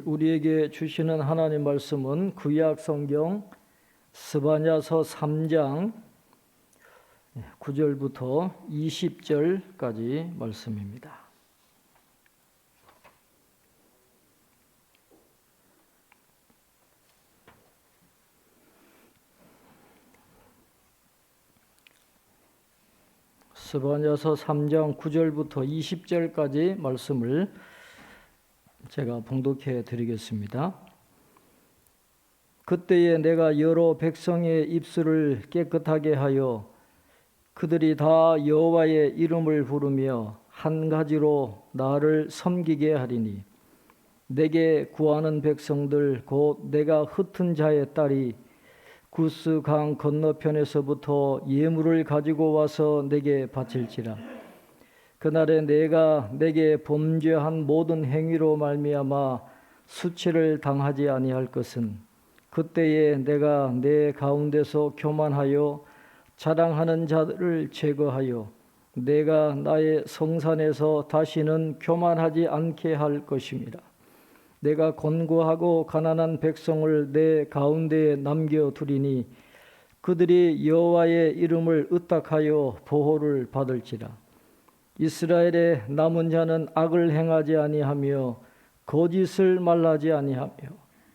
우리에게 주시는 하나님 말씀은 구약 성경 스바냐서 3장 9절부터 20절까지 말씀입니다. 스바냐서 3장 9절부터 20절까지 말씀을 제가 봉독해 드리겠습니다. 그때에 내가 여러 백성의 입술을 깨끗하게 하여 그들이 다 여호와의 이름을 부르며 한 가지로 나를 섬기게 하리니 내게 구하는 백성들 곧 내가 흩은 자의 딸이 구스 강 건너편에서부터 예물을 가지고 와서 내게 바칠지라. 그날에 내가 내게 범죄한 모든 행위로 말미암아 수치를 당하지 아니할 것은 그때에 내가 내 가운데서 교만하여 자랑하는 자들을 제거하여 내가 나의 성산에서 다시는 교만하지 않게 할 것임이라. 내가 곤고하고 가난한 백성을 내 가운데에 남겨두리니 그들이 여호와의 이름을 의탁하여 보호를 받을지라. 이스라엘의 남은 자는 악을 행하지 아니하며 거짓을 말하지 아니하며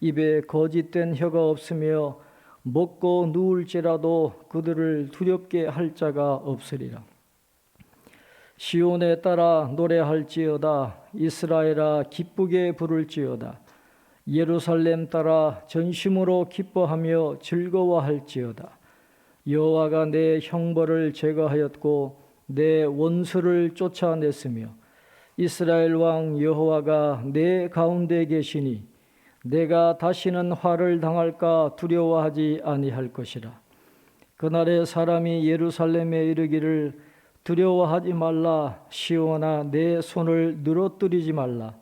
입에 거짓된 혀가 없으며 먹고 누울지라도 그들을 두렵게 할 자가 없으리라. 시온에 따라 노래할지어다. 이스라엘아 기쁘게 부를지어다. 예루살렘 따라 전심으로 기뻐하며 즐거워할지어다. 여호와가 내 형벌을 제거하였고 내 원수를 쫓아냈으며 이스라엘 왕 여호와가 내 가운데 계시니 내가 다시는 화를 당할까 두려워하지 아니할 것이라. 그날에 사람이 예루살렘에 이르기를 두려워하지 말라. 시온아 내 손을 늘어뜨리지 말라.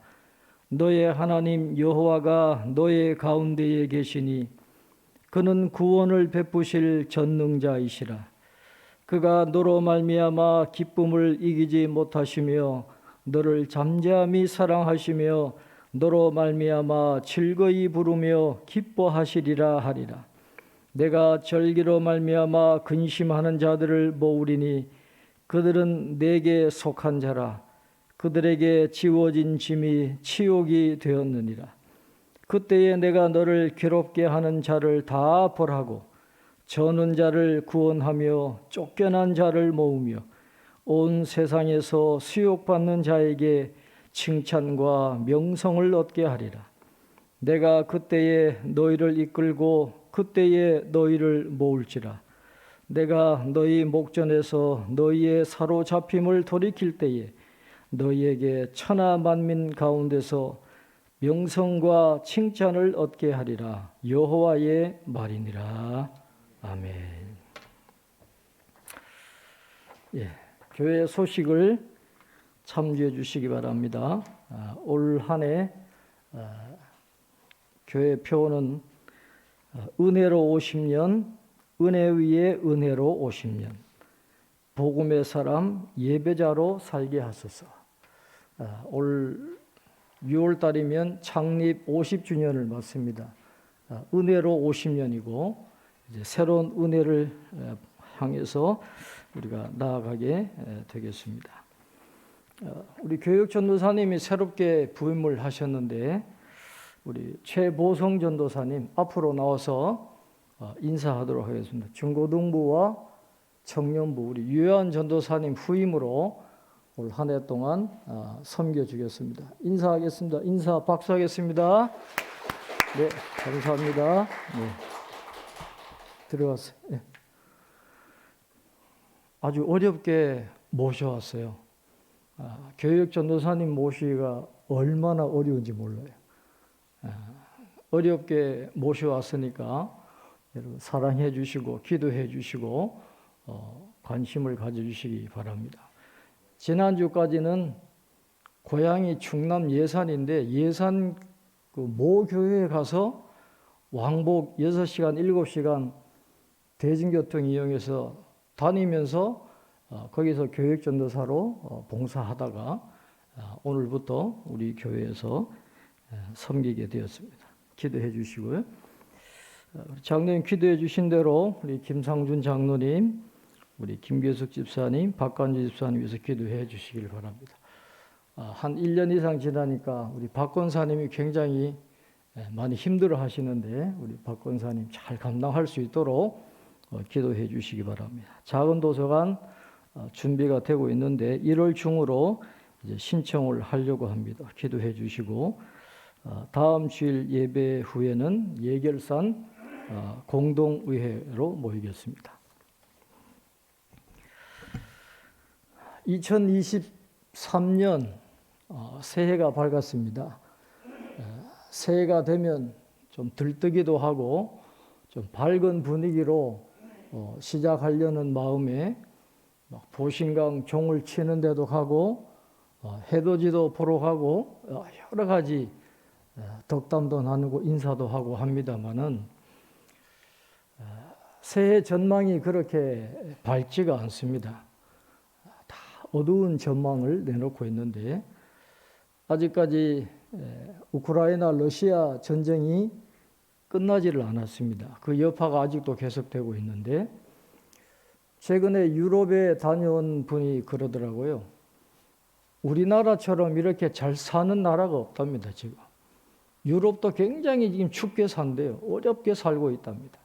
너의 하나님 여호와가 너의 가운데에 계시니 그는 구원을 베푸실 전능자이시라. 그가 너로 말미암아 기쁨을 이기지 못하시며 너를 잠잠히 사랑하시며 너로 말미암아 즐거이 부르며 기뻐하시리라 하리라. 내가 절기로 말미암아 근심하는 자들을 모으리니 그들은 내게 속한 자라. 그들에게 지워진 짐이 치욕이 되었느니라. 그때에 내가 너를 괴롭게 하는 자를 다 벌하고 저는 자를 구원하며 쫓겨난 자를 모으며 온 세상에서 수욕받는 자에게 칭찬과 명성을 얻게 하리라. 내가 그때에 너희를 이끌고 그때에 너희를 모을지라. 내가 너희 목전에서 너희의 사로잡힘을 돌이킬 때에 너희에게 천하 만민 가운데서 명성과 칭찬을 얻게 하리라. 여호와의 말이니라. 아멘. 교회 소식을 참조해 주시기 바랍니다. 올 한 해 교회 표어는 은혜로 50년, 은혜 위에 은혜로 50년, 복음의 사람 예배자로 살게 하소서. 올 6월 달이면 창립 50주년을 맞습니다. 은혜로 50년이고 이제 새로운 은혜를 향해서 우리가 나아가게 되겠습니다. 우리 교육 전도사님이 새롭게 부임을 하셨는데 우리 최보성 전도사님 앞으로 나와서 인사하도록 하겠습니다. 중고등부와 청년부 우리 유효한 전도사님 후임으로 올 한 해 동안 섬겨주겠습니다. 인사하겠습니다. 인사 박수하겠습니다. 네, 감사합니다. 네. 들어가세요. 네. 아주 어렵게 모셔왔어요. 교육 전도사님 모시기가 얼마나 어려운지 몰라요. 어렵게 모셔왔으니까 여러분 사랑해 주시고 기도해 주시고 관심을 가져주시기 바랍니다. 지난주까지는 고향이 충남 예산인데 예산 그 모 교회에 가서 왕복 6시간, 7시간 대중교통 이용해서 다니면서 거기서 교육전도사로 봉사하다가 오늘부터 우리 교회에서 섬기게 되었습니다. 기도해 주시고요. 장로님 기도해 주신 대로 우리 김상준 장로님, 우리 김교숙 집사님, 박관주 집사님 위해서 기도해 주시길 바랍니다. 한 1년 이상 지나니까 우리 박 권사님이 굉장히 많이 힘들어 하시는데 우리 박 권사님 잘 감당할 수 있도록 기도해 주시기 바랍니다. 작은 도서관 준비가 되고 있는데 1월 중으로 이제 신청을 하려고 합니다. 기도해 주시고 다음 주일 예배 후에는 예결산 공동의회로 모이겠습니다. 2023년 새해가 밝았습니다. 새해가 되면 좀 들뜨기도 하고 좀 밝은 분위기로 시작하려는 마음에 막 보신강 종을 치는 데도 가고 해돋이도 보러 가고 여러 가지 덕담도 나누고 인사도 하고 합니다마는 새해 전망이 그렇게 밝지가 않습니다. 다 어두운 전망을 내놓고 있는데 아직까지 우크라이나 러시아 전쟁이 끝나지를 않았습니다. 그 여파가 아직도 계속되고 있는데 최근에 유럽에 다녀온 분이 그러더라고요. 우리나라처럼 이렇게 잘 사는 나라가 없답니다. 지금 유럽도 굉장히 지금 춥게 산대요. 어렵게 살고 있답니다.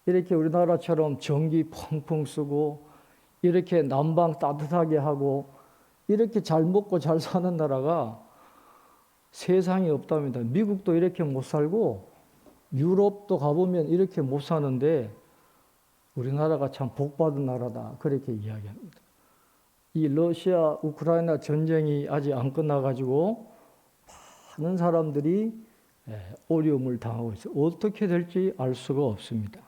이렇게 우리나라처럼 전기 펑펑 쓰고 이렇게 난방 따뜻하게 하고 이렇게 잘 먹고 잘 사는 나라가 세상에 없답니다. 미국도 이렇게 못 살고 유럽도 가보면 이렇게 못 사는데 우리나라가 참 복받은 나라다 그렇게 이야기합니다. 이 러시아 우크라이나 전쟁이 아직 안 끝나가지고 많은 사람들이 어려움을 당하고 있어요. 어떻게 될지 알 수가 없습니다.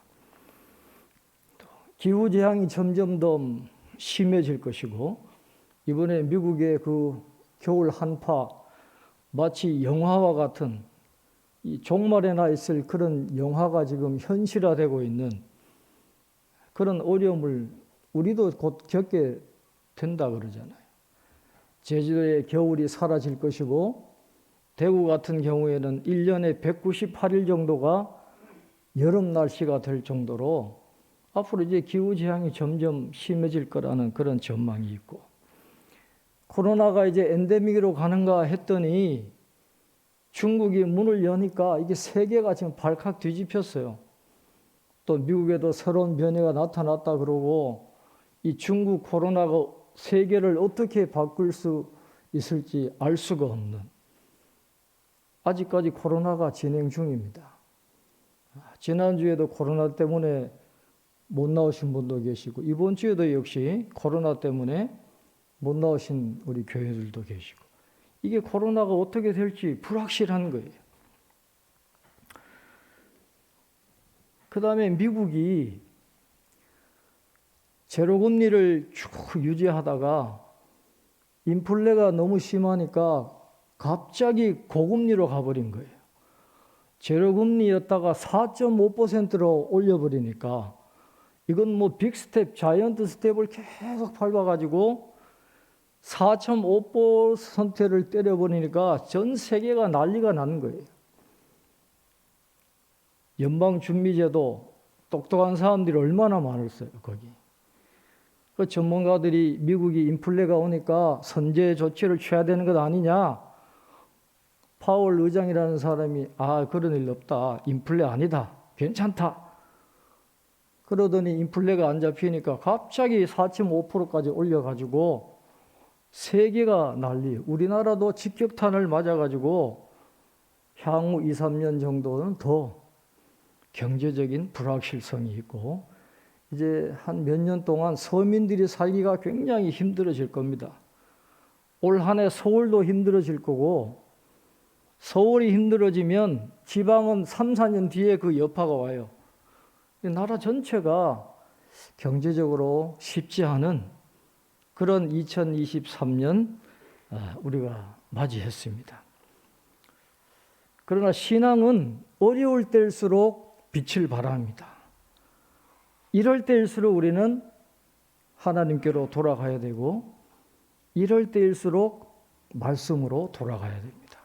기후재앙이 점점 더 심해질 것이고 이번에 미국의 그 겨울 한파 마치 영화와 같은 이 종말에나 있을 그런 영화가 지금 현실화되고 있는 그런 어려움을 우리도 곧 겪게 된다 그러잖아요. 제주도의 겨울이 사라질 것이고 대구 같은 경우에는 1년에 198일 정도가 여름 날씨가 될 정도로 앞으로 이제 기후재앙이 점점 심해질 거라는 그런 전망이 있고 코로나가 이제 엔데믹으로 가는가 했더니 중국이 문을 여니까 이게 세계가 지금 발칵 뒤집혔어요. 또 미국에도 새로운 변이가 나타났다 그러고 이 중국 코로나가 세계를 어떻게 바꿀 수 있을지 알 수가 없는 아직까지 코로나가 진행 중입니다. 지난주에도 코로나 때문에 못 나오신 분도 계시고 이번 주에도 역시 코로나 때문에 못 나오신 우리 교회들도 계시고 이게 코로나가 어떻게 될지 불확실한 거예요. 그 다음에 미국이 제로금리를 쭉 유지하다가 인플레가 너무 심하니까 갑자기 고금리로 가버린 거예요. 제로금리였다가 4.5%로 올려버리니까 이건 뭐 빅스텝, 자이언트 스텝을 계속 밟아가지고 4.5%를 때려버리니까 전 세계가 난리가 나는 거예요. 연방준비제도 똑똑한 사람들이 얼마나 많았어요, 거기. 그 전문가들이 미국이 인플레가 오니까 선제 조치를 취해야 되는 것 아니냐. 파월 의장이라는 사람이 그런 일 없다. 인플레 아니다. 괜찮다. 그러더니 인플레가 안 잡히니까 갑자기 4.5%까지 올려가지고 세계가 난리예요. 우리나라도 직격탄을 맞아가지고 향후 2, 3년 정도는 더 경제적인 불확실성이 있고 이제 한 몇 년 동안 서민들이 살기가 굉장히 힘들어질 겁니다. 올 한 해 서울도 힘들어질 거고 서울이 힘들어지면 지방은 3, 4년 뒤에 그 여파가 와요. 나라 전체가 경제적으로 쉽지 않은 그런 2023년 우리가 맞이했습니다. 그러나 신앙은 어려울 때일수록 빛을 발합니다. 이럴 때일수록 우리는 하나님께로 돌아가야 되고 이럴 때일수록 말씀으로 돌아가야 됩니다.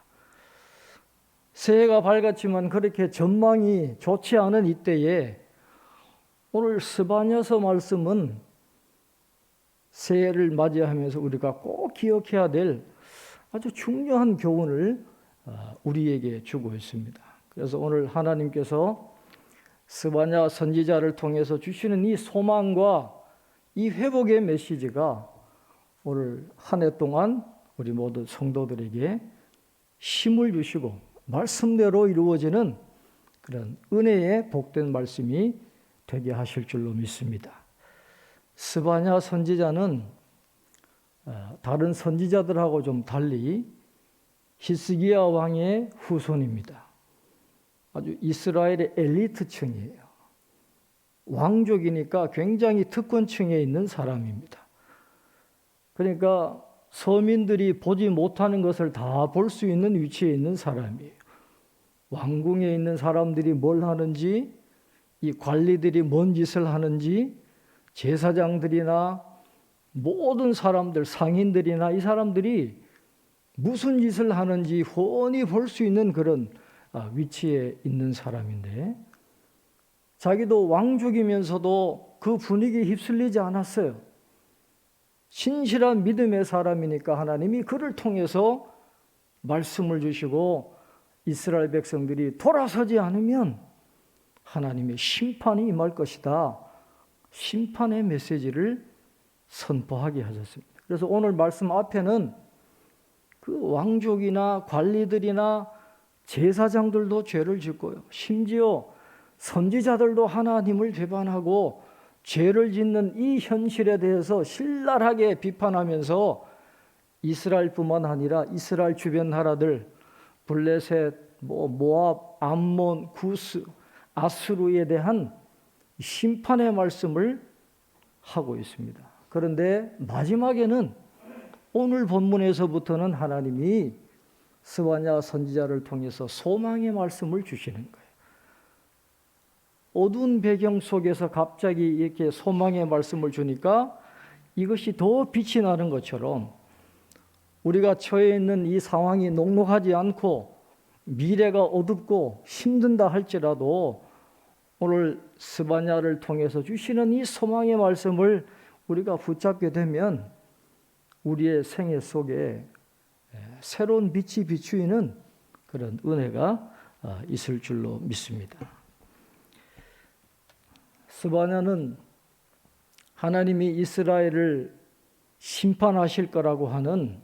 새해가 밝았지만 그렇게 전망이 좋지 않은 이때에 오늘 스바냐서 말씀은 새해를 맞이하면서 우리가 꼭 기억해야 될 아주 중요한 교훈을 우리에게 주고 있습니다. 그래서 오늘 하나님께서 스바냐 선지자를 통해서 주시는 이 소망과 이 회복의 메시지가 오늘 한 해 동안 우리 모두 성도들에게 힘을 주시고 말씀대로 이루어지는 그런 은혜의 복된 말씀이 되게 하실 줄로 믿습니다. 스바냐 선지자는 다른 선지자들하고 좀 달리 히스기야 왕의 후손입니다. 아주 이스라엘의 엘리트층이에요. 왕족이니까 굉장히 특권층에 있는 사람입니다. 그러니까 서민들이 보지 못하는 것을 다 볼 수 있는 위치에 있는 사람이에요. 왕궁에 있는 사람들이 뭘 하는지, 이 관리들이 뭔 짓을 하는지, 제사장들이나 모든 사람들, 상인들이나 이 사람들이 무슨 짓을 하는지 훤히 볼 수 있는 그런 위치에 있는 사람인데, 자기도 왕족이면서도 그 분위기에 휩쓸리지 않았어요. 신실한 믿음의 사람이니까 하나님이 그를 통해서 말씀을 주시고 이스라엘 백성들이 돌아서지 않으면 하나님의 심판이 임할 것이다. 심판의 메시지를 선포하게 하셨습니다. 그래서 오늘 말씀 앞에는 그 왕족이나 관리들이나 제사장들도 죄를 짓고요. 심지어 선지자들도 하나님을 배반하고 죄를 짓는 이 현실에 대해서 신랄하게 비판하면서 이스라엘뿐만 아니라 이스라엘 주변 나라들 블레셋, 모압, 암몬, 구스, 아수르에 대한 심판의 말씀을 하고 있습니다. 그런데 마지막에는 오늘 본문에서부터는 하나님이 스바냐 선지자를 통해서 소망의 말씀을 주시는 거예요. 어두운 배경 속에서 갑자기 이렇게 소망의 말씀을 주니까 이것이 더 빛이 나는 것처럼 우리가 처해 있는 이 상황이 녹록하지 않고 미래가 어둡고 힘든다 할지라도 오늘 스바냐를 통해서 주시는 이 소망의 말씀을 우리가 붙잡게 되면 우리의 생애 속에 새로운 빛이 비추이는 그런 은혜가 있을 줄로 믿습니다. 스바냐는 하나님이 이스라엘을 심판하실 거라고 하는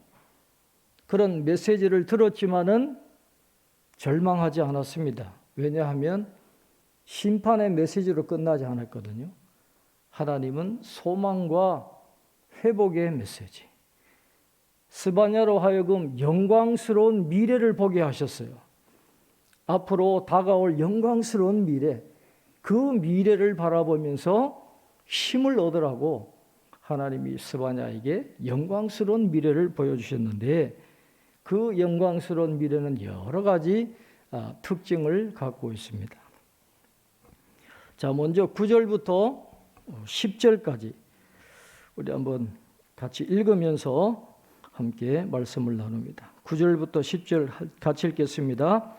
그런 메시지를 들었지만은 절망하지 않았습니다. 왜냐하면 심판의 메시지로 끝나지 않았거든요. 하나님은 소망과 회복의 메시지, 스바냐로 하여금 영광스러운 미래를 보게 하셨어요. 앞으로 다가올 영광스러운 미래, 그 미래를 바라보면서 힘을 얻으라고 하나님이 스바냐에게 영광스러운 미래를 보여주셨는데 그 영광스러운 미래는 여러 가지 특징을 갖고 있습니다. 자, 먼저 9절부터 10절까지 우리 한번 같이 읽으면서 함께 말씀을 나눕니다. 9절부터 10절 같이 읽겠습니다.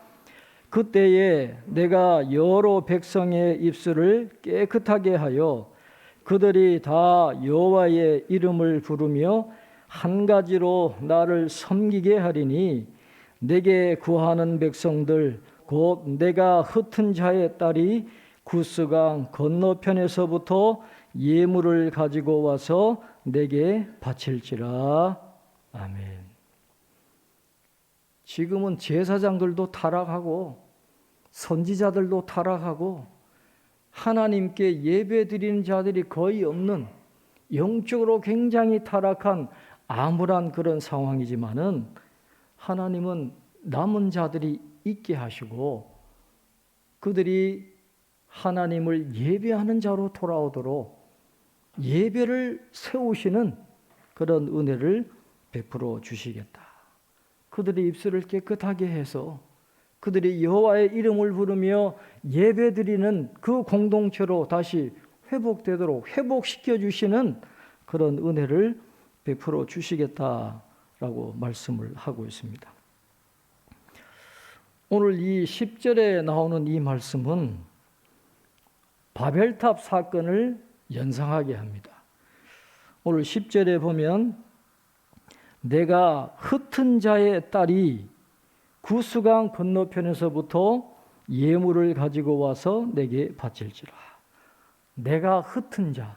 그때에 내가 여러 백성의 입술을 깨끗하게 하여 그들이 다 여호와의 이름을 부르며 한 가지로 나를 섬기게 하리니 내게 구하는 백성들 곧 내가 흩은 자의 딸이 구스강 건너편에서부터 예물을 가지고 와서 내게 바칠지라. 아멘. 지금은 제사장들도 타락하고 선지자들도 타락하고 하나님께 예배드리는 자들이 거의 없는 영적으로 굉장히 타락한 암울한 그런 상황이지만은 하나님은 남은 자들이 있게 하시고 그들이 하나님을 예배하는 자로 돌아오도록 예배를 세우시는 그런 은혜를 베풀어 주시겠다. 그들의 입술을 깨끗하게 해서 그들이 여호와의 이름을 부르며 예배드리는 그 공동체로 다시 회복되도록 회복시켜 주시는 그런 은혜를 베풀어 주시겠다라고 말씀을 하고 있습니다. 오늘 이 10절에 나오는 이 말씀은 바벨탑 사건을 연상하게 합니다. 오늘 10절에 보면 내가 흩은 자의 딸이 구스강 건너편에서부터 예물을 가지고 와서 내게 바칠지라. 내가 흩은 자.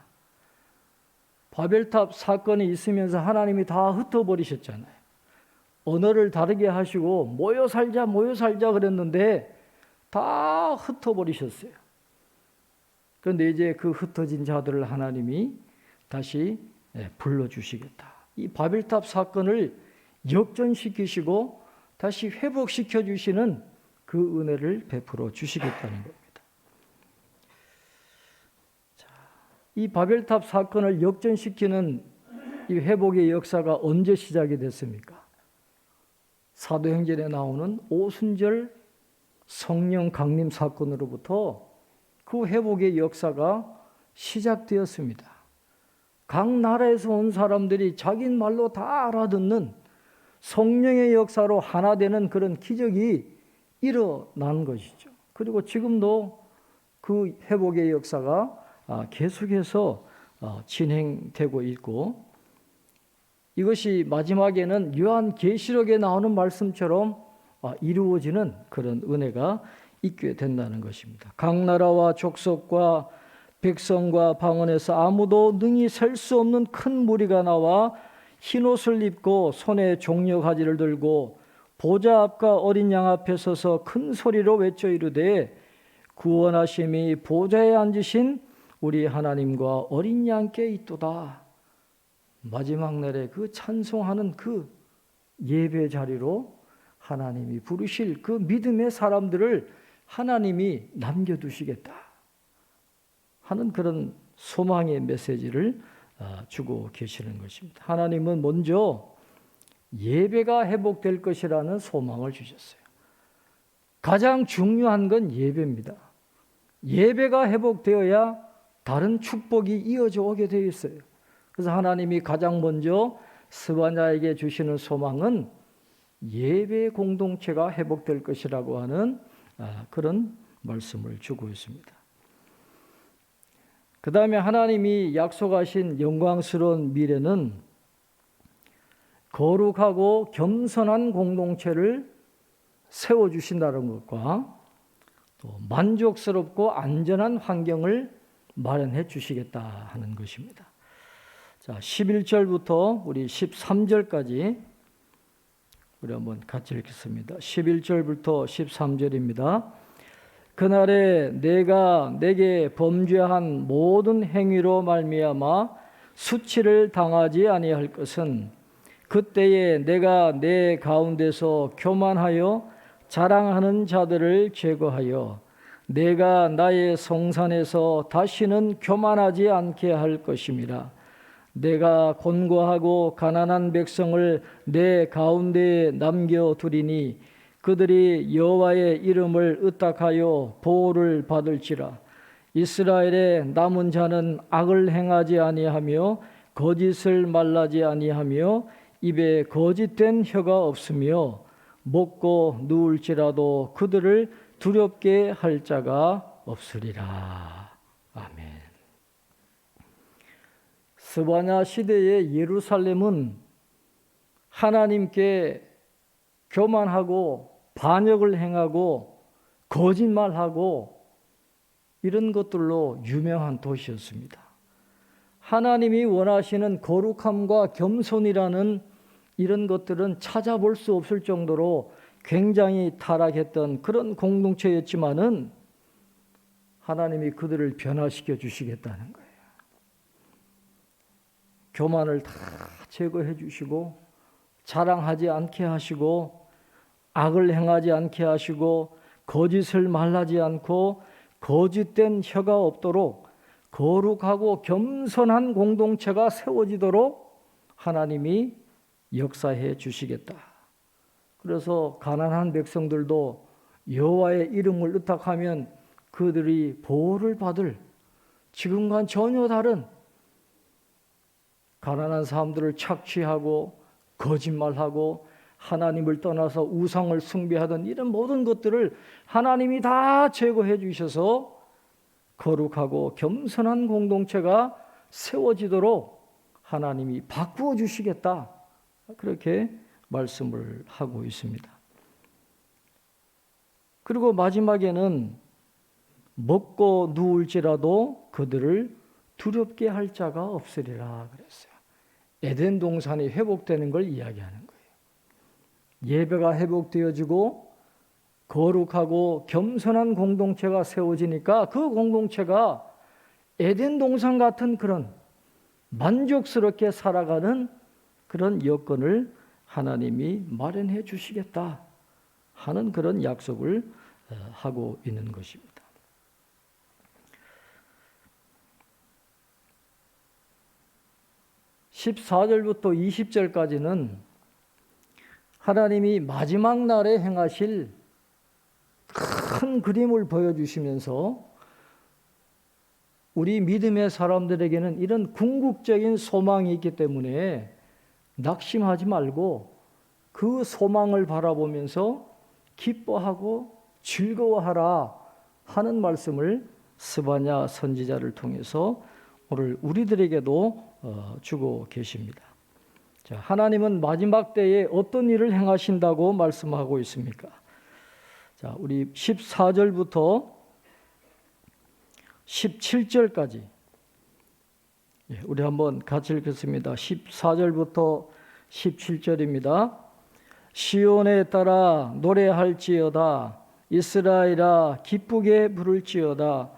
바벨탑 사건이 있으면서 하나님이 다 흩어버리셨잖아요. 언어를 다르게 하시고 모여 살자 그랬는데 다 흩어버리셨어요. 그런데 이제 그 흩어진 자들을 하나님이 다시 불러주시겠다. 이 바벨탑 사건을 역전시키시고 다시 회복시켜 주시는 그 은혜를 베풀어 주시겠다는 겁니다. 이 바벨탑 사건을 역전시키는 이 회복의 역사가 언제 시작이 됐습니까? 사도행전에 나오는 오순절 성령 강림 사건으로부터 그 회복의 역사가 시작되었습니다. 각 나라에서 온 사람들이 자기 말로 다 알아듣는 성령의 역사로 하나 되는 그런 기적이 일어난 것이죠. 그리고 지금도 그 회복의 역사가 계속해서 진행되고 있고, 이것이 마지막에는 요한계시록에 나오는 말씀처럼 이루어지는 그런 은혜가 있게 된다는 것입니다. 각 나라와 족속과 백성과 방언에서 아무도 능히 셀 수 없는 큰 무리가 나와 흰옷을 입고 손에 종려가지를 들고 보좌 앞과 어린 양 앞에 서서 큰 소리로 외쳐 이르되 구원하심이 보좌에 앉으신 우리 하나님과 어린 양께 있도다. 마지막 날에 그 찬송하는 그 예배 자리로 하나님이 부르실 그 믿음의 사람들을 하나님이 남겨두시겠다 하는 그런 소망의 메시지를 주고 계시는 것입니다. 하나님은 먼저 예배가 회복될 것이라는 소망을 주셨어요. 가장 중요한 건 예배입니다. 예배가 회복되어야 다른 축복이 이어져 오게 되어 있어요. 그래서 하나님이 가장 먼저 스바냐에게 주시는 소망은 예배 공동체가 회복될 것이라고 하는 그런 말씀을 주고 있습니다. 그 다음에 하나님이 약속하신 영광스러운 미래는 거룩하고 겸손한 공동체를 세워주신다는 것과 또 만족스럽고 안전한 환경을 마련해 주시겠다 하는 것입니다. 자, 11절부터 우리 13절까지 우리 한번 같이 읽겠습니다. 11절부터 13절입니다. 그날에 내가 내게 범죄한 모든 행위로 말미암아 수치를 당하지 아니할 것은 그때에 내가 내 가운데서 교만하여 자랑하는 자들을 제거하여 내가 나의 성산에서 다시는 교만하지 않게 할 것임이라. 내가 곤고하고 가난한 백성을 내 가운데에 남겨두리니 그들이 여호와의 이름을 의탁하여 보호를 받을지라. 이스라엘의 남은 자는 악을 행하지 아니하며 거짓을 말하지 아니하며 입에 거짓된 혀가 없으며 먹고 누울지라도 그들을 두렵게 할 자가 없으리라. 아멘. 스바냐 시대의 예루살렘은 하나님께 교만하고 반역을 행하고 거짓말하고 이런 것들로 유명한 도시였습니다. 하나님이 원하시는 거룩함과 겸손이라는 이런 것들은 찾아볼 수 없을 정도로 굉장히 타락했던 그런 공동체였지만은 하나님이 그들을 변화시켜 주시겠다는 거예요. 교만을 다 제거해 주시고 자랑하지 않게 하시고 악을 행하지 않게 하시고 거짓을 말하지 않고 거짓된 혀가 없도록 거룩하고 겸손한 공동체가 세워지도록 하나님이 역사해 주시겠다. 그래서 가난한 백성들도 여호와의 이름을 의탁하면 그들이 보호를 받을 지금과는 전혀 다른 가난한 사람들을 착취하고 거짓말하고 하나님을 떠나서 우상을 숭배하던 이런 모든 것들을 하나님이 다 제거해 주셔서 거룩하고 겸손한 공동체가 세워지도록 하나님이 바꾸어 주시겠다. 그렇게 말씀을 하고 있습니다. 그리고 마지막에는 먹고 누울지라도 그들을 두렵게 할 자가 없으리라 그랬어요. 에덴 동산이 회복되는 걸 이야기하는 거예요. 예배가 회복되어지고 거룩하고 겸손한 공동체가 세워지니까 그 공동체가 에덴 동산 같은 그런 만족스럽게 살아가는 그런 여건을 하나님이 마련해 주시겠다 하는 그런 약속을 하고 있는 것입니다. (14절부터) (20절까지는) 하나님이 마지막 날에 행하실 큰 그림을 보여주시면서 우리 믿음의 사람들에게는 이런 궁극적인 소망이 있기 때문에 낙심하지 말고 그 소망을 바라보면서 기뻐하고 즐거워하라 하는 말씀을 스바냐 선지자를 통해서 오늘 우리들에게도 주고 계십니다. 자, 하나님은 마지막 때에 어떤 일을 행하신다고 말씀하고 있습니까? 자, 우리 14절부터 17절까지 우리 한번 같이 읽겠습니다. 14절부터 17절입니다. 시온에 따라 노래할지어다. 이스라엘아 기쁘게 부를지어다.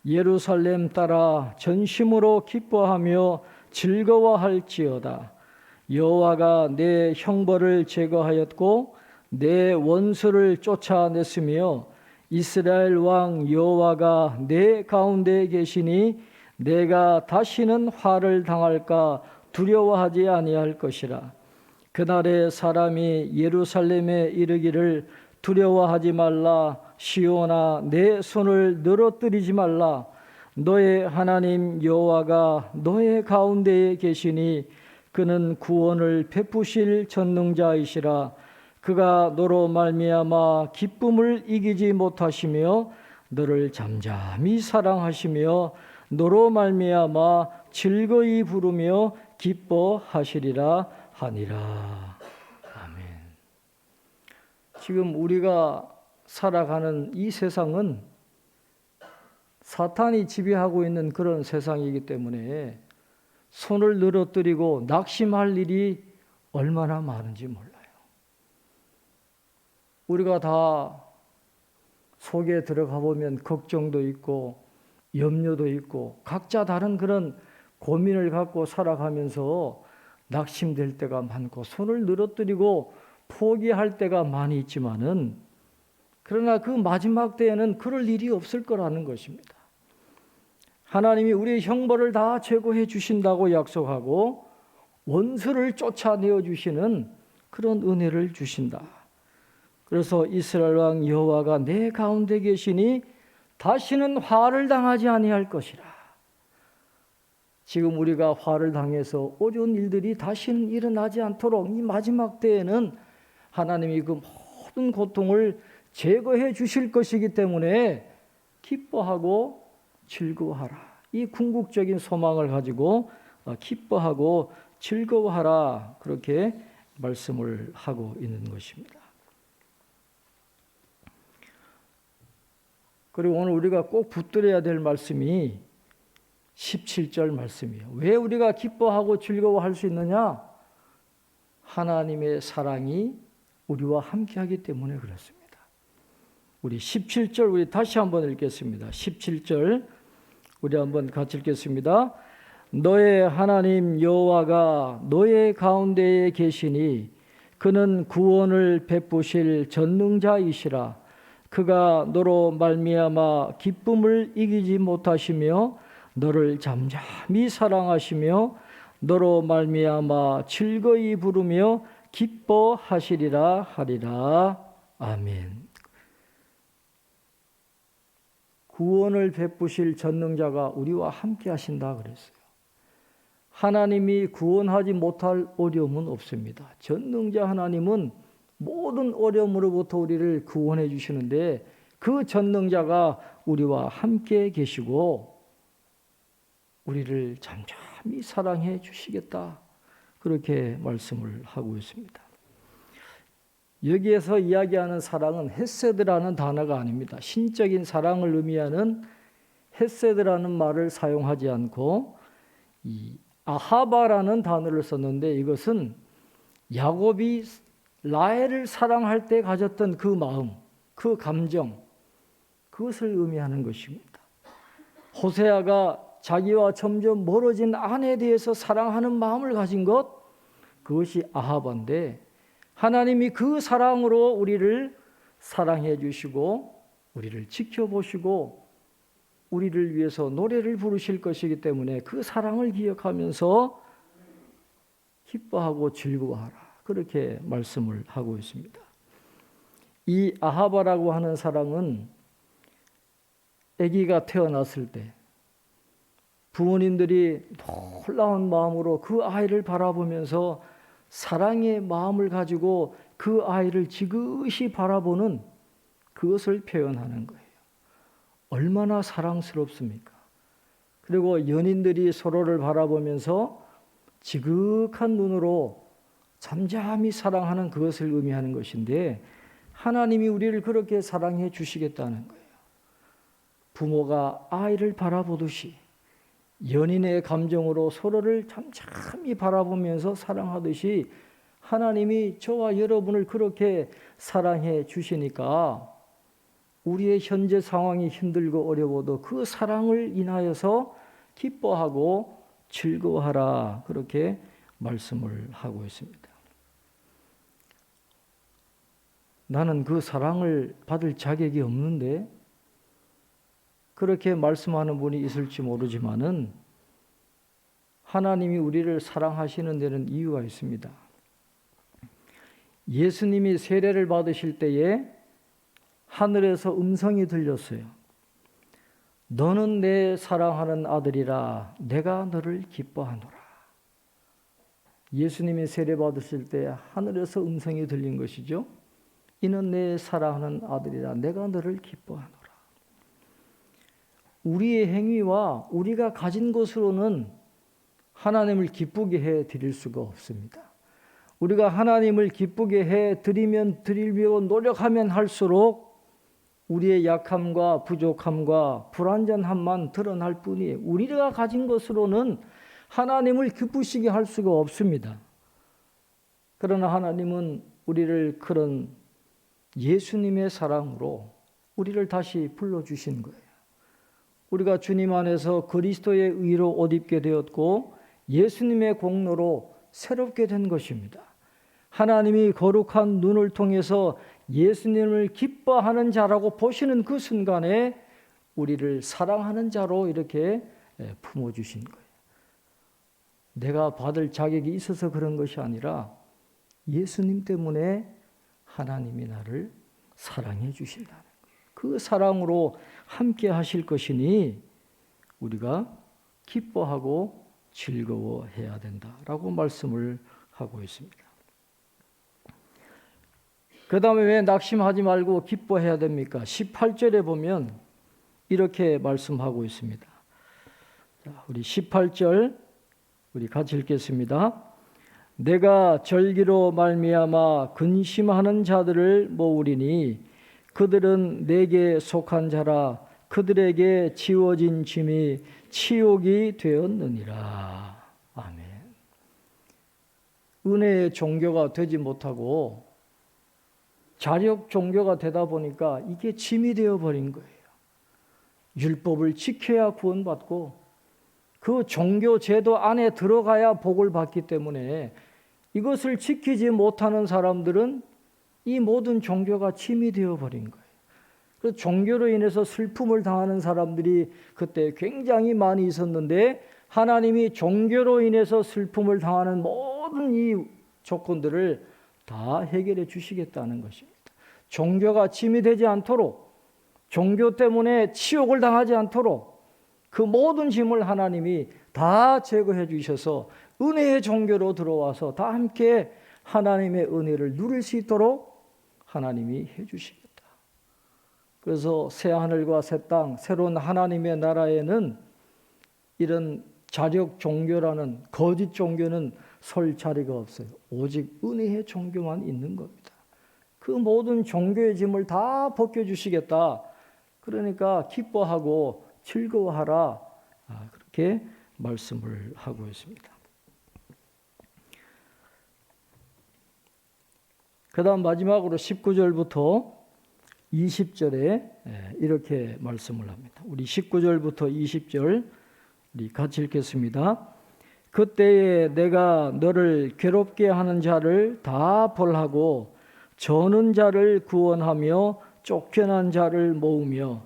예루살렘 따라 전심으로 기뻐하며 즐거워할지어다. 여호와가 내 형벌을 제거하였고 내 원수를 쫓아냈으며 이스라엘 왕 여호와가 내 가운데 계시니 내가 다시는 화를 당할까 두려워하지 아니할 것이라. 그날에 사람이 예루살렘에 이르기를 두려워하지 말라. 시온아 내 손을 늘어뜨리지 말라. 너의 하나님 여호와가 너의 가운데에 계시니 그는 구원을 베푸실 전능자이시라. 그가 너로 말미암아 기쁨을 이기지 못하시며 너를 잠잠히 사랑하시며 너로 말미암아 즐거이 부르며 기뻐하시리라 하니라. 아멘. 지금 우리가 살아가는 이 세상은 사탄이 지배하고 있는 그런 세상이기 때문에 손을 늘어뜨리고 낙심할 일이 얼마나 많은지 몰라요. 우리가 다 속에 들어가 보면 걱정도 있고 염려도 있고 각자 다른 그런 고민을 갖고 살아가면서 낙심될 때가 많고 손을 늘어뜨리고 포기할 때가 많이 있지만은 그러나 그 마지막 때에는 그럴 일이 없을 거라는 것입니다. 하나님이 우리의 형벌을 다 제거해 주신다고 약속하고 원수를 쫓아내어 주시는 그런 은혜를 주신다. 그래서 이스라엘 왕 여호와가 내 가운데 계시니 다시는 화를 당하지 아니할 것이라. 지금 우리가 화를 당해서 어려운 일들이 다시는 일어나지 않도록 이 마지막 때에는 하나님이 그 모든 고통을 제거해 주실 것이기 때문에 기뻐하고 즐거워하라. 이 궁극적인 소망을 가지고 기뻐하고 즐거워하라. 그렇게 말씀을 하고 있는 것입니다. 그리고 오늘 우리가 꼭 붙들어야 될 말씀이 17절 말씀이에요. 왜 우리가 기뻐하고 즐거워할 수 있느냐? 하나님의 사랑이 우리와 함께하기 때문에 그렇습니다. 우리 17절 우리 다시 한번 읽겠습니다. 17절 우리 한번 같이 읽겠습니다. 너의 하나님 여호와가 너의 가운데에 계시니 그는 구원을 베푸실 전능자이시라. 그가 너로 말미암아 기쁨을 이기지 못하시며 너를 잠잠히 사랑하시며 너로 말미암아 즐거이 부르며 기뻐하시리라 하리라. 아멘. 구원을 베푸실 전능자가 우리와 함께 하신다 그랬어요. 하나님이 구원하지 못할 어려움은 없습니다. 전능자 하나님은 모든 어려움으로부터 우리를 구원해 주시는데 그 전능자가 우리와 함께 계시고 우리를 잠잠히 사랑해 주시겠다. 그렇게 말씀을 하고 있습니다. 여기에서 이야기하는 사랑은 헤세드라는 단어가 아닙니다. 신적인 사랑을 의미하는 헤세드라는 말을 사용하지 않고 이 아하바라는 단어를 썼는데 이것은 야곱이 라헬을 사랑할 때 가졌던 그 마음, 그 감정, 그것을 의미하는 것입니다. 호세아가 자기와 점점 멀어진 아내에 대해서 사랑하는 마음을 가진 것, 그것이 아하바인데 하나님이 그 사랑으로 우리를 사랑해 주시고 우리를 지켜보시고 우리를 위해서 노래를 부르실 것이기 때문에 그 사랑을 기억하면서 기뻐하고 즐거워하라. 그렇게 말씀을 하고 있습니다. 이 아하바라고 하는 사랑은 아기가 태어났을 때 부모님들이 놀라운 마음으로 그 아이를 바라보면서 사랑의 마음을 가지고 그 아이를 지그시 바라보는 그것을 표현하는 거예요. 얼마나 사랑스럽습니까? 그리고 연인들이 서로를 바라보면서 지극한 눈으로 잠잠히 사랑하는 그것을 의미하는 것인데 하나님이 우리를 그렇게 사랑해 주시겠다는 거예요. 부모가 아이를 바라보듯이 연인의 감정으로 서로를 잠잠히 바라보면서 사랑하듯이 하나님이 저와 여러분을 그렇게 사랑해 주시니까 우리의 현재 상황이 힘들고 어려워도 그 사랑을 인하여서 기뻐하고 즐거워하라. 그렇게 말씀을 하고 있습니다. 나는 그 사랑을 받을 자격이 없는데 그렇게 말씀하는 분이 있을지 모르지만은 하나님이 우리를 사랑하시는 데는 이유가 있습니다. 예수님이 세례를 받으실 때에 하늘에서 음성이 들렸어요. 너는 내 사랑하는 아들이라 내가 너를 기뻐하노라. 예수님이 세례 받으실 때 하늘에서 음성이 들린 것이죠. 이는 내 사랑하는 아들이라 내가 너를 기뻐하노라. 우리의 행위와 우리가 가진 것으로는 하나님을 기쁘게 해 드릴 수가 없습니다. 우리가 하나님을 기쁘게 해 드리면 드리려고 노력하면 할수록 우리의 약함과 부족함과 불완전함만 드러날 뿐이에요. 우리가 가진 것으로는 하나님을 기쁘시게 할 수가 없습니다. 그러나 하나님은 우리를 그런 예수님의 사랑으로 우리를 다시 불러주신 거예요. 우리가 주님 안에서 그리스도의 의로 옷 입게 되었고 예수님의 공로로 새롭게 된 것입니다. 하나님이 거룩한 눈을 통해서 예수님을 기뻐하는 자라고 보시는 그 순간에 우리를 사랑하는 자로 이렇게 품어주신 거예요. 내가 받을 자격이 있어서 그런 것이 아니라 예수님 때문에 하나님이 나를 사랑해 주신다는 거예요. 그 사랑으로 함께 하실 것이니 우리가 기뻐하고 즐거워해야 된다라고 말씀을 하고 있습니다. 그 다음에 왜 낙심하지 말고 기뻐해야 됩니까? 18절에 보면 이렇게 말씀하고 있습니다. 자, 우리 18절 우리 같이 읽겠습니다. 내가 절기로 말미암아 근심하는 자들을 모으리니 그들은 내게 속한 자라 그들에게 지워진 짐이 치욕이 되었느니라. 아멘. 은혜의 종교가 되지 못하고 자력 종교가 되다 보니까 이게 짐이 되어버린 거예요. 율법을 지켜야 구원받고 그 종교 제도 안에 들어가야 복을 받기 때문에 이것을 지키지 못하는 사람들은 이 모든 종교가 짐이 되어버린 거예요. 그 종교로 인해서 슬픔을 당하는 사람들이 그때 굉장히 많이 있었는데 하나님이 종교로 인해서 슬픔을 당하는 모든 이 조건들을 다 해결해 주시겠다는 것입니다. 종교가 짐이 되지 않도록 종교 때문에 치욕을 당하지 않도록 그 모든 짐을 하나님이 다 제거해 주셔서 은혜의 종교로 들어와서 다 함께 하나님의 은혜를 누릴 수 있도록 하나님이 해주시겠다. 그래서 새 하늘과 새 땅, 새로운 하나님의 나라에는 이런 자력 종교라는 거짓 종교는 설 자리가 없어요. 오직 은혜의 종교만 있는 겁니다. 그 모든 종교의 짐을 다 벗겨주시겠다. 그러니까 기뻐하고 즐거워하라. 그렇게 말씀을 하고 있습니다. 그 다음 마지막으로 19절부터 20절에 이렇게 말씀을 합니다. 우리 19절부터 20절 우리 같이 읽겠습니다. 그때에 내가 너를 괴롭게 하는 자를 다 벌하고 저는 자를 구원하며 쫓겨난 자를 모으며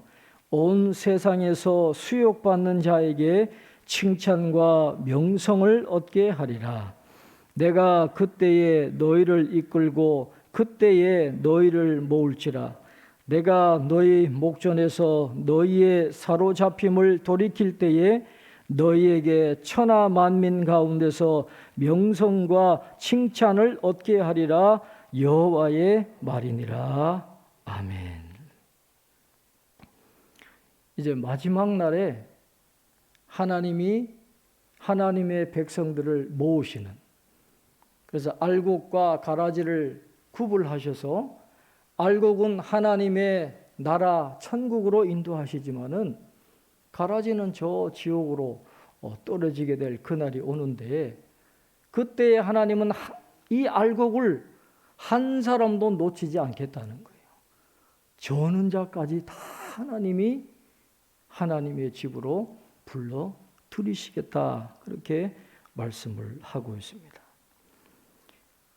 온 세상에서 수욕받는 자에게 칭찬과 명성을 얻게 하리라. 내가 그때에 너희를 이끌고 그때에 너희를 모을지라. 내가 너희 목전에서 너희의 사로잡힘을 돌이킬 때에 너희에게 천하 만민 가운데서 명성과 칭찬을 얻게 하리라. 여호와의 말이니라. 아멘. 이제 마지막 날에 하나님이 하나님의 백성들을 모으시는, 그래서 알곡과 가라지를 구분하셔서 알곡은 하나님의 나라 천국으로 인도하시지만은 가라지는 저 지옥으로 떨어지게 될 그날이 오는데, 그때 하나님은 이 알곡을 한 사람도 놓치지 않겠다는 거예요. 저는 자까지 다 하나님이 하나님의 집으로 불러 들이시겠다. 그렇게 말씀을 하고 있습니다.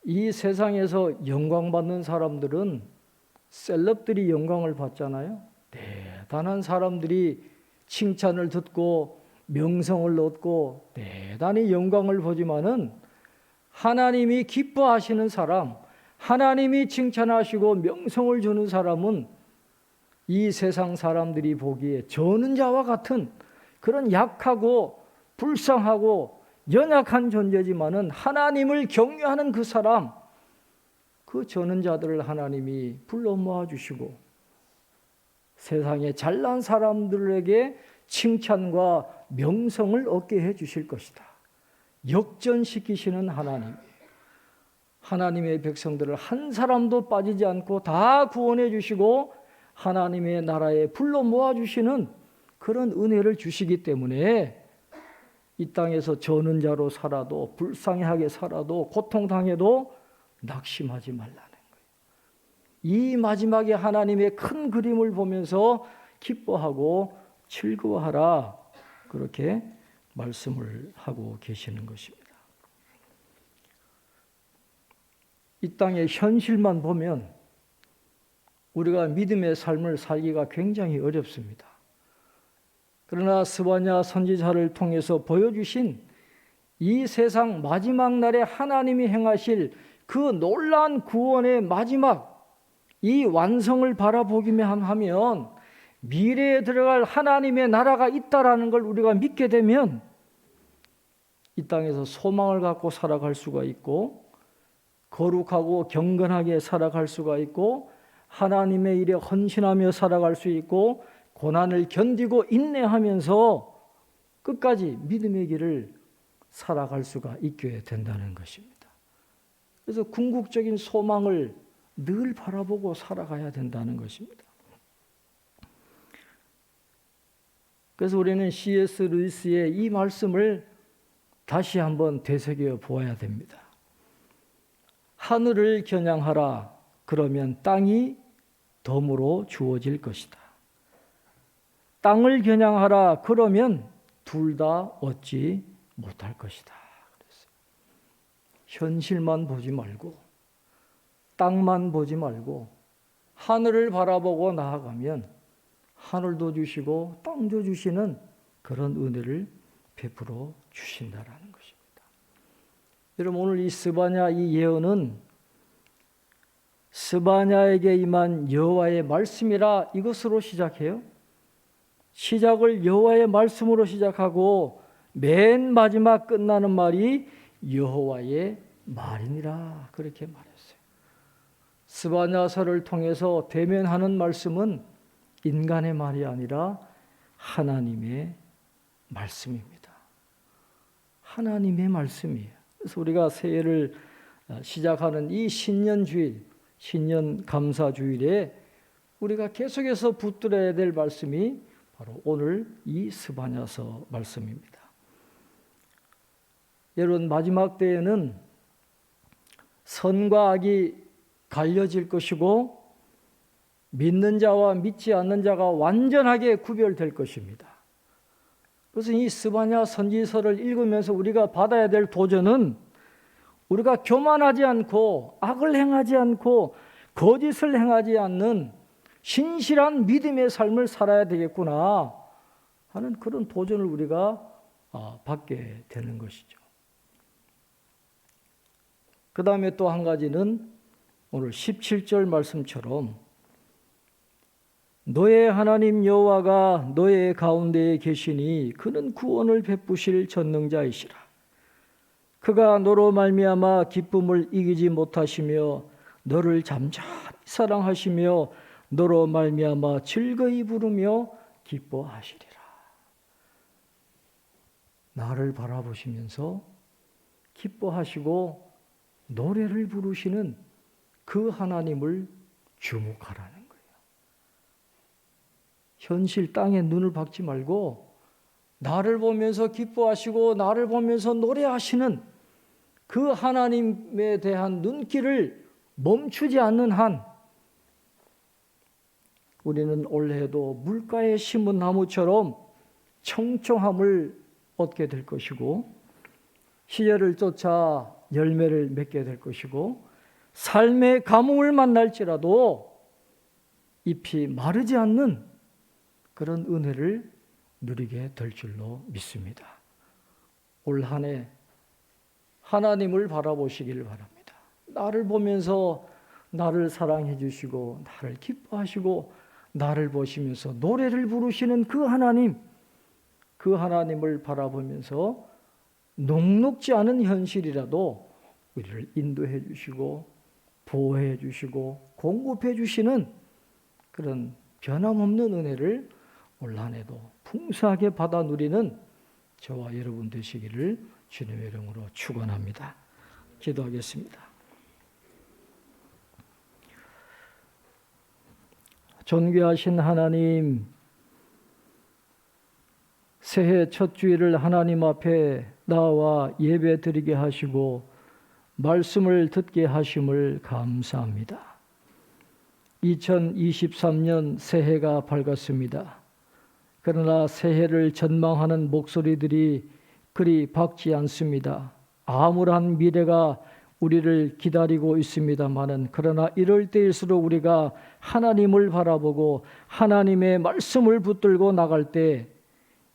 이 세상에서 영광받는 사람들은 셀럽들이 영광을 받잖아요. 대단한 사람들이 칭찬을 듣고 명성을 얻고 대단히 영광을 보지만은 하나님이 기뻐하시는 사람, 하나님이 칭찬하시고 명성을 주는 사람은 이 세상 사람들이 보기에 저는 자와 같은 그런 약하고 불쌍하고 연약한 존재지만은 하나님을 경외하는 그 사람, 그 저는 자들을 하나님이 불러 모아주시고 세상에 잘난 사람들에게 칭찬과 명성을 얻게 해주실 것이다. 역전시키시는 하나님, 하나님의 백성들을 한 사람도 빠지지 않고 다 구원해 주시고 하나님의 나라에 불러 모아주시는 그런 은혜를 주시기 때문에 이 땅에서 저는 자로 살아도 불쌍하게 살아도 고통당해도 낙심하지 말라는 거예요. 이 마지막에 하나님의 큰 그림을 보면서 기뻐하고 즐거워하라. 그렇게 말씀을 하고 계시는 것입니다. 이 땅의 현실만 보면 우리가 믿음의 삶을 살기가 굉장히 어렵습니다. 그러나 스바냐 선지자를 통해서 보여주신 이 세상 마지막 날에 하나님이 행하실 그 놀라운 구원의 마지막 이 완성을 바라보기만 하면 미래에 들어갈 하나님의 나라가 있다라는 걸 우리가 믿게 되면 이 땅에서 소망을 갖고 살아갈 수가 있고 거룩하고 경건하게 살아갈 수가 있고 하나님의 일에 헌신하며 살아갈 수 있고 고난을 견디고 인내하면서 끝까지 믿음의 길을 살아갈 수가 있게 된다는 것입니다. 그래서 궁극적인 소망을 늘 바라보고 살아가야 된다는 것입니다. 그래서 우리는 C.S. 루이스의 이 말씀을 다시 한번 되새겨 보아야 됩니다. 하늘을 겨냥하라. 그러면 땅이 덤으로 주어질 것이다. 땅을 겨냥하라. 그러면 둘 다 얻지 못할 것이다. 그랬어요. 현실만 보지 말고 땅만 보지 말고 하늘을 바라보고 나아가면 하늘도 주시고 땅도 주시는 그런 은혜를 베풀어 주신다라는 것입니다. 여러분, 오늘 이 스바냐 이 예언은 스바냐에게 임한 여호와의 말씀이라 이것으로 시작해요. 시작을 여호와의 말씀으로 시작하고 맨 마지막 끝나는 말이 여호와의 말이니라 그렇게 말했어요. 스바냐서를 통해서 대면하는 말씀은 인간의 말이 아니라 하나님의 말씀입니다. 하나님의 말씀이에요. 그래서 우리가 새해를 시작하는 이 신년주일, 신년 감사주일에 우리가 계속해서 붙들어야 될 말씀이 바로 오늘 이 스바냐서 말씀입니다. 여러분, 마지막 때에는 선과 악이 갈려질 것이고 믿는 자와 믿지 않는 자가 완전하게 구별될 것입니다. 그래서 이 스바냐 선지서를 읽으면서 우리가 받아야 될 도전은 우리가 교만하지 않고 악을 행하지 않고 거짓을 행하지 않는 신실한 믿음의 삶을 살아야 되겠구나 하는 그런 도전을 우리가 받게 되는 것이죠. 그 다음에 또 한 가지는 오늘 17절 말씀처럼 너의 하나님 여호와가 너의 가운데에 계시니 그는 구원을 베푸실 전능자이시라. 그가 너로 말미암아 기쁨을 이기지 못하시며 너를 잠잠히 사랑하시며 너로 말미암아 즐거이 부르며 기뻐하시리라. 나를 바라보시면서 기뻐하시고 노래를 부르시는 그 하나님을 주목하라는 거예요. 현실 땅에 눈을 박지 말고 나를 보면서 기뻐하시고 나를 보면서 노래하시는 그 하나님에 대한 눈길을 멈추지 않는 한 우리는 올해도 물가에 심은 나무처럼 청청함을 얻게 될 것이고 시절을 쫓아 열매를 맺게 될 것이고 삶의 가뭄을 만날지라도 잎이 마르지 않는 그런 은혜를 누리게 될 줄로 믿습니다. 올 한 해 하나님을 바라보시기를 바랍니다. 나를 보면서 나를 사랑해 주시고 나를 기뻐하시고 나를 보시면서 노래를 부르시는 그 하나님을 바라보면서 녹록지 않은 현실이라도 우리를 인도해 주시고 보호해 주시고 공급해 주시는 그런 변함없는 은혜를 올 한 해도 풍성하게 받아 누리는 저와 여러분 되시기를 주님의 이름으로 축원합니다. 기도하겠습니다. 존귀하신 하나님, 새해 첫 주일을 하나님 앞에 나와 예배 드리게 하시고 말씀을 듣게 하심을 감사합니다. 2023년 새해가 밝았습니다. 그러나 새해를 전망하는 목소리들이 그리 밝지 않습니다. 암울한 미래가 우리를 기다리고 있습니다마는 그러나 이럴 때일수록 우리가 하나님을 바라보고 하나님의 말씀을 붙들고 나갈 때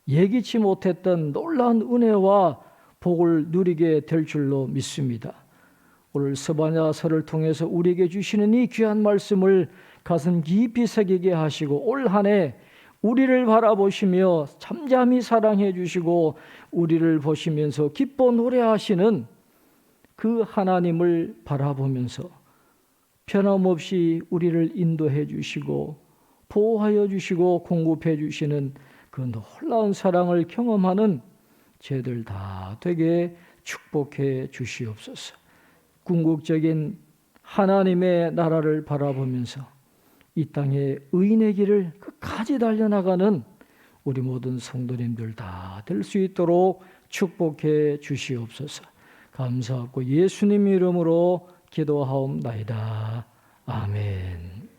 예기치 못했던 놀라운 은혜와 복을 누리게 될 줄로 믿습니다. 오늘 스바냐서를 통해서 우리에게 주시는 이 귀한 말씀을 가슴 깊이 새기게 하시고 올 한 해 우리를 바라보시며 잠잠히 사랑해 주시고 우리를 보시면서 기뻐 노래하시는 그 하나님을 바라보면서 변함없이 우리를 인도해 주시고 보호하여 주시고 공급해 주시는 그 놀라운 사랑을 경험하는 저희들 다 되게 축복해 주시옵소서. 궁극적인 하나님의 나라를 바라보면서 이 땅에 의인의 길을 끝까지 달려나가는 우리 모든 성도님들 다 될 수 있도록 축복해 주시옵소서. 감사하고 예수님 이름으로 기도하옵나이다. 아멘.